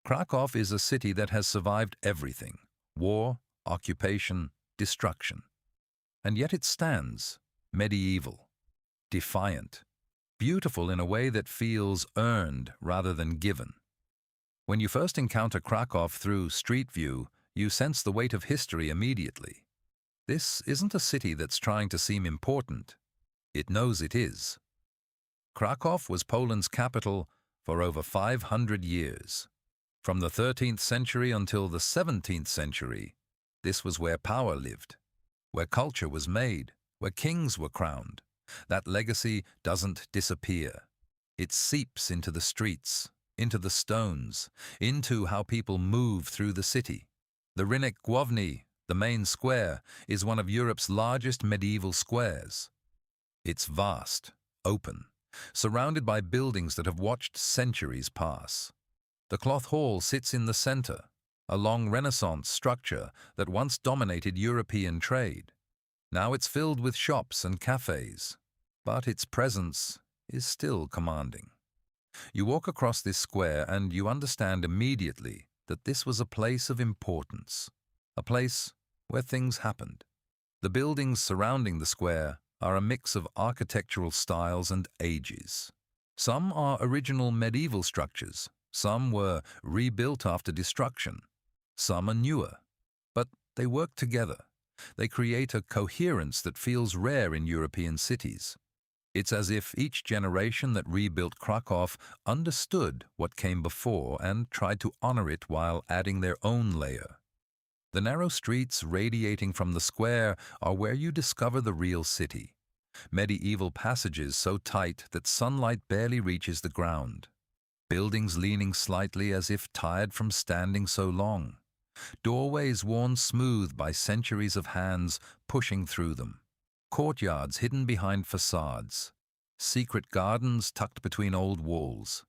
Kraków is a city that has survived everything: war, occupation, destruction. And yet it stands, medieval, defiant, beautiful in a way that feels earned rather than given. When you first encounter Kraków through street view, you sense the weight of history immediately. This isn't a city that's trying to seem important. It knows it is. Kraków was Poland's capital for over 500 years. From the 13th century until the 17th century, this was where power lived, where culture was made, where kings were crowned. That legacy doesn't disappear. It seeps into the streets, into the stones, into how people move through the city. The Rynek Główny, the main square, is one of Europe's largest medieval squares. It's vast, open, surrounded by buildings that have watched centuries pass. The Cloth Hall sits in the center, a long Renaissance structure that once dominated European trade. Now it's filled with shops and cafes, but its presence is still commanding. You walk across this square and you understand immediately that this was a place of importance, a place where things happened. The buildings surrounding the square are a mix of architectural styles and ages. Some are original medieval structures, some were rebuilt after destruction, some are newer, but they work together. They create a coherence that feels rare in European cities. It's as if each generation that rebuilt Kraków understood what came before and tried to honor it while adding their own layer. The narrow streets radiating from the square are where you discover the real city. Medieval passages so tight that sunlight barely reaches the ground. Buildings leaning slightly as if tired from standing so long. Doorways worn smooth by centuries of hands pushing through them. Courtyards hidden behind facades. Secret gardens tucked between old walls.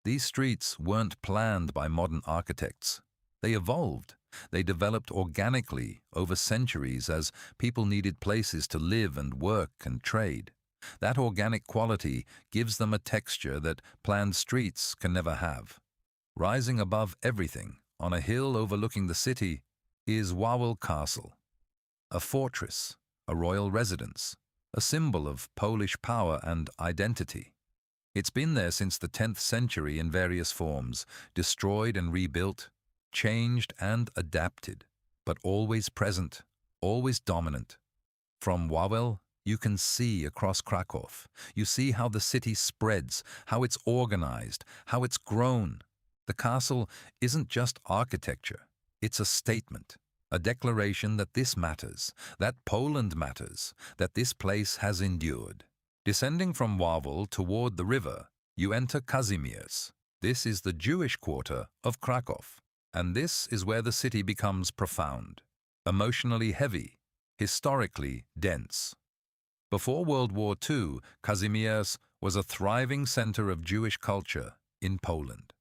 These streets weren't planned by modern architects. They evolved. They developed organically over centuries as people needed places to live and work and trade. That organic quality gives them a texture that planned streets can never have. Rising above everything, on a hill overlooking the city, is Wawel Castle. A fortress, a royal residence, a symbol of Polish power and identity. It's been there since the 10th century in various forms, destroyed and rebuilt, changed and adapted, but always present, always dominant. From Wawel, you can see across Kraków. You see how the city spreads, how it's organized, how it's grown. The castle isn't just architecture, it's a statement, a declaration that this matters, that Poland matters, that this place has endured. Descending from Wawel toward the river, you enter Kazimierz. This is the Jewish quarter of Kraków, and this is where the city becomes profound, emotionally heavy, historically dense. Before World War II, Kazimierz was a thriving center of Jewish culture in Poland.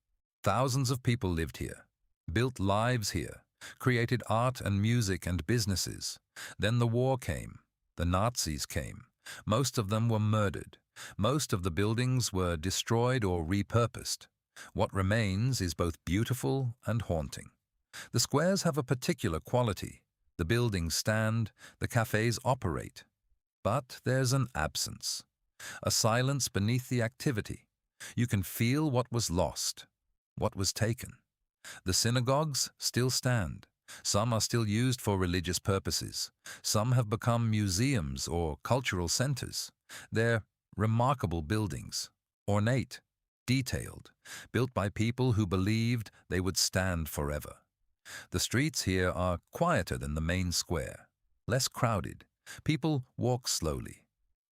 Thousands of people lived here, built lives here, created art and music and businesses. Then the war came. The Nazis came. Most of them were murdered. Most of the buildings were destroyed or repurposed. What remains is both beautiful and haunting. The squares have a particular quality. The buildings stand, the cafes operate. But there's an absence, a silence beneath the activity. You can feel what was lost, what was taken. The synagogues still stand. Some are still used for religious purposes. Some have become museums or cultural centers. They're remarkable buildings, ornate, detailed, built by people who believed they would stand forever. The streets here are quieter than the main square, less crowded. People walk slowly.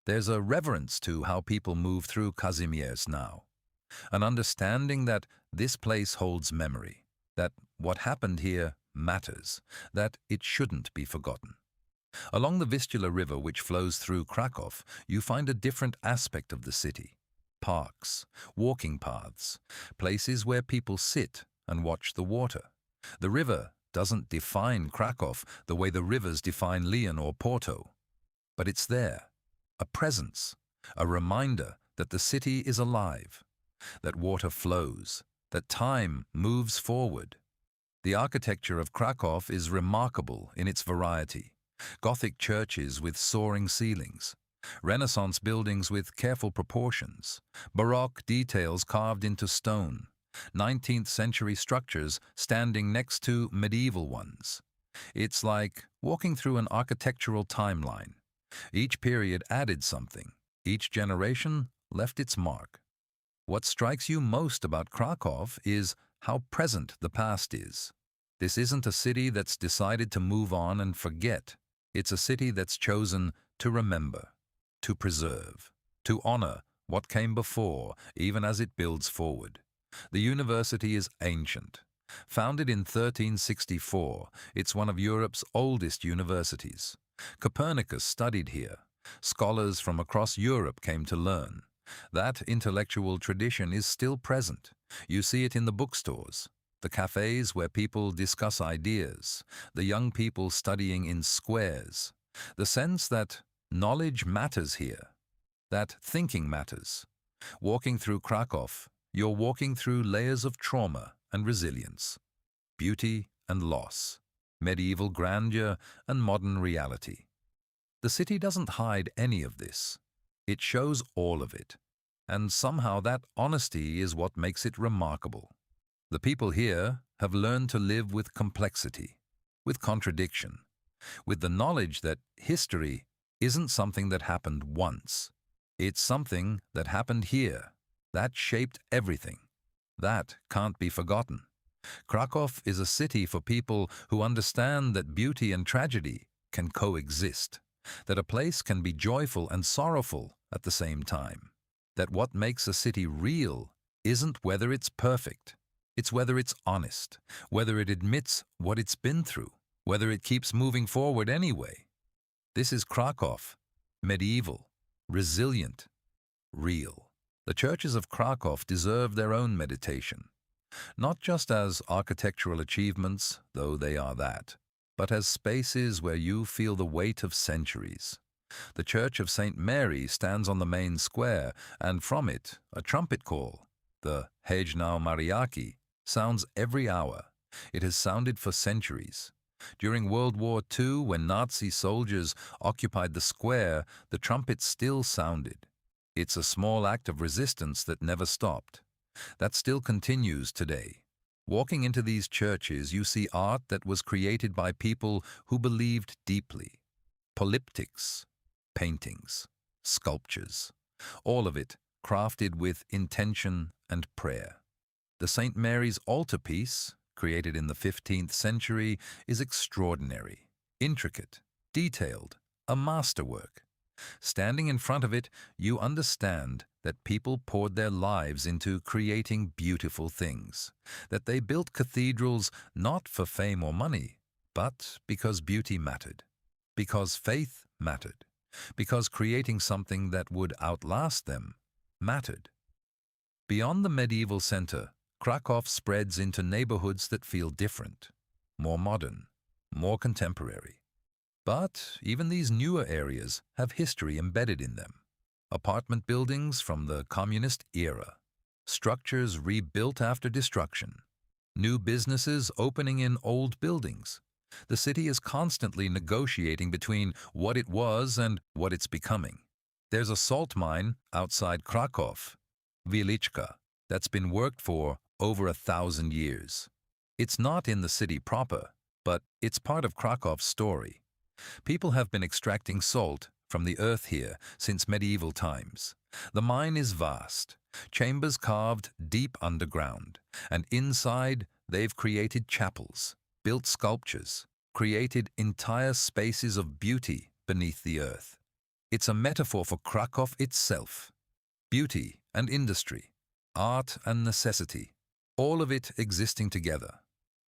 There's a reverence to how people move through Kazimierz now. An understanding that this place holds memory, that what happened here matters, that it shouldn't be forgotten. Along the Vistula River, which flows through Kraków, you find a different aspect of the city. Parks, walking paths, places where people sit and watch the water. The river doesn't define Kraków the way the rivers define Lyon or Porto. But it's there, a presence, a reminder that the city is alive, that water flows, that time moves forward. The architecture of Kraków is remarkable in its variety. Gothic churches with soaring ceilings, Renaissance buildings with careful proportions, Baroque details carved into stone, 19th century structures standing next to medieval ones. It's like walking through an architectural timeline. Each period added something. Each generation left its mark. What strikes you most about Kraków is how present the past is. This isn't a city that's decided to move on and forget. It's a city that's chosen to remember, to preserve, to honor what came before, even as it builds forward. The university is ancient. Founded in 1364, it's one of Europe's oldest universities. Copernicus studied here. Scholars from across Europe came to learn. That intellectual tradition is still present. You see it in the bookstores, the cafes where people discuss ideas, the young people studying in squares. The sense that knowledge matters here, that thinking matters. Walking through Kraków, you're walking through layers of trauma and resilience, beauty and loss, medieval grandeur and modern reality. The city doesn't hide any of this. It shows all of it. And somehow that honesty is what makes it remarkable. The people here have learned to live with complexity, with contradiction, with the knowledge that history isn't something that happened once. It's something that happened here, that shaped everything. That can't be forgotten. Kraków is a city for people who understand that beauty and tragedy can coexist, that a place can be joyful and sorrowful at the same time, that what makes a city real isn't whether it's perfect, it's whether it's honest, whether it admits what it's been through, whether it keeps moving forward anyway. This is Kraków, medieval, resilient, real. The churches of Kraków deserve their own meditation, not just as architectural achievements, though they are that, but as spaces where you feel the weight of centuries. The Church of St. Mary stands on the main square, and from it, a trumpet call, the Hejnał Mariaki, sounds every hour. It has sounded for centuries. During World War II, when Nazi soldiers occupied the square, the trumpet still sounded. It's a small act of resistance that never stopped. That still continues today. Walking into these churches, you see art that was created by people who believed deeply. Polyptychs, paintings, sculptures, all of it crafted with intention and prayer. The St. Mary's altarpiece, created in the 15th century, is extraordinary, intricate, detailed, a masterwork. Standing in front of it, you understand that people poured their lives into creating beautiful things, that they built cathedrals not for fame or money, but because beauty mattered, because faith mattered, because creating something that would outlast them mattered. Beyond the medieval center, Kraków spreads into neighborhoods that feel different, more modern, more contemporary. But even these newer areas have history embedded in them. Apartment buildings from the communist era, structures rebuilt after destruction, new businesses opening in old buildings. The city is constantly negotiating between what it was and what it's becoming. There's a salt mine outside Kraków, Wieliczka, that's been worked for over 1,000 years. It's not in the city proper, but it's part of Krakow's story. People have been extracting salt from the earth here since medieval times. The mine is vast, chambers carved deep underground, and inside they've created chapels, built sculptures, created entire spaces of beauty beneath the earth. It's a metaphor for Kraków itself. Beauty and industry, art and necessity, all of it existing together.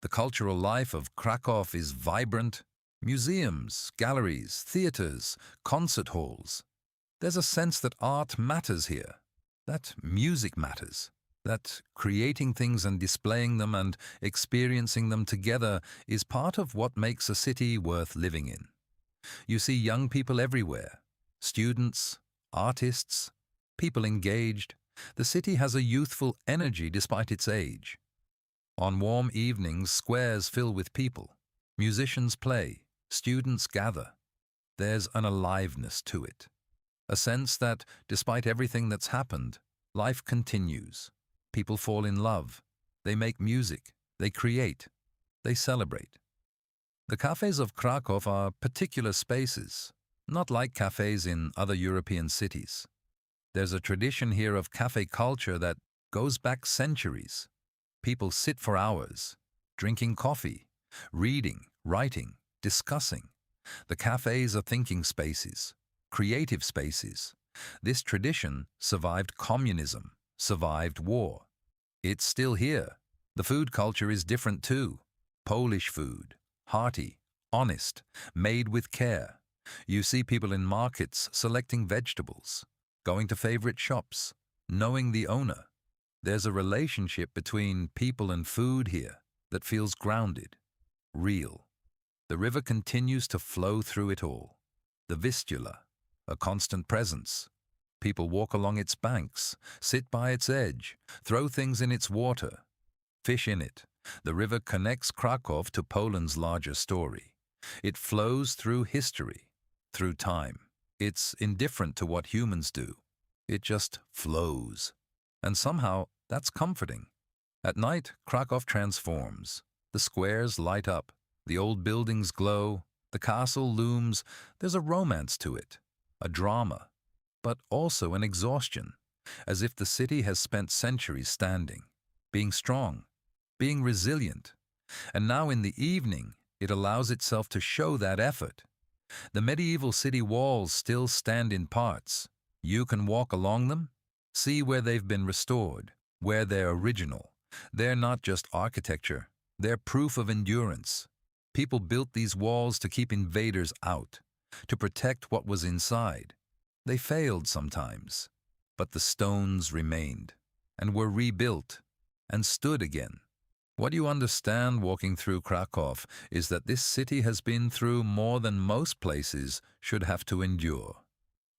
The cultural life of Kraków is vibrant. Museums, galleries, theaters, concert halls. There's a sense that art matters here, that music matters, that creating things and displaying them and experiencing them together is part of what makes a city worth living in. You see young people everywhere, students, artists, people engaged, The city has a youthful energy despite its age. On warm evenings, squares fill with people. Musicians play, students gather. There's an aliveness to it. A sense that, despite everything that's happened, life continues. People fall in love. They make music. They create. They celebrate. The cafes of Kraków are particular spaces, not like cafes in other European cities. There's a tradition here of cafe culture that goes back centuries. People sit for hours, drinking coffee, reading, writing, discussing. The cafes are thinking spaces, creative spaces. This tradition survived communism, survived war. It's still here. The food culture is different too. Polish food, hearty, honest, made with care. You see people in markets selecting vegetables, going to favorite shops, knowing the owner. There's a relationship between people and food here that feels grounded, real. The river continues to flow through it all. The Vistula, a constant presence. People walk along its banks, sit by its edge, throw things in its water, fish in it. The river connects Kraków to Poland's larger story. It flows through history, through time. It's indifferent to what humans do. It just flows. And somehow, that's comforting. At night, Kraków transforms. The squares light up. The old buildings glow. The castle looms. There's a romance to it, a drama, but also an exhaustion, as if the city has spent centuries standing, being strong, being resilient. And now in the evening, it allows itself to show that effort. The medieval city walls still stand in parts. You can walk along them, see where they've been restored, where they're original. They're not just architecture, they're proof of endurance. People built these walls to keep invaders out, to protect what was inside. They failed sometimes, but the stones remained, and were rebuilt, and stood again. What you understand walking through Kraków is that this city has been through more than most places should have to endure.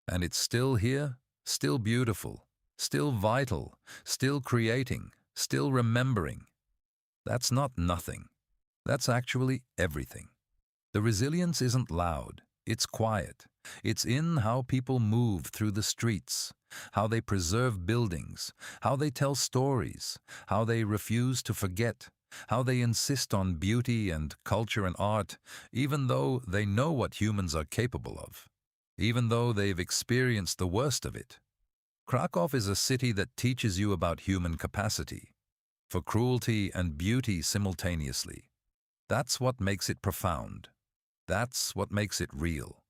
And it's still here, still beautiful, still vital, still creating, still remembering. That's not nothing. That's actually everything. The resilience isn't loud, it's quiet. It's in how people move through the streets, how they preserve buildings, how they tell stories, how they refuse to forget, how they insist on beauty and culture and art, even though they know what humans are capable of, even though they've experienced the worst of it. Kraków is a city that teaches you about human capacity, for cruelty and beauty simultaneously. That's what makes it profound. That's what makes it real.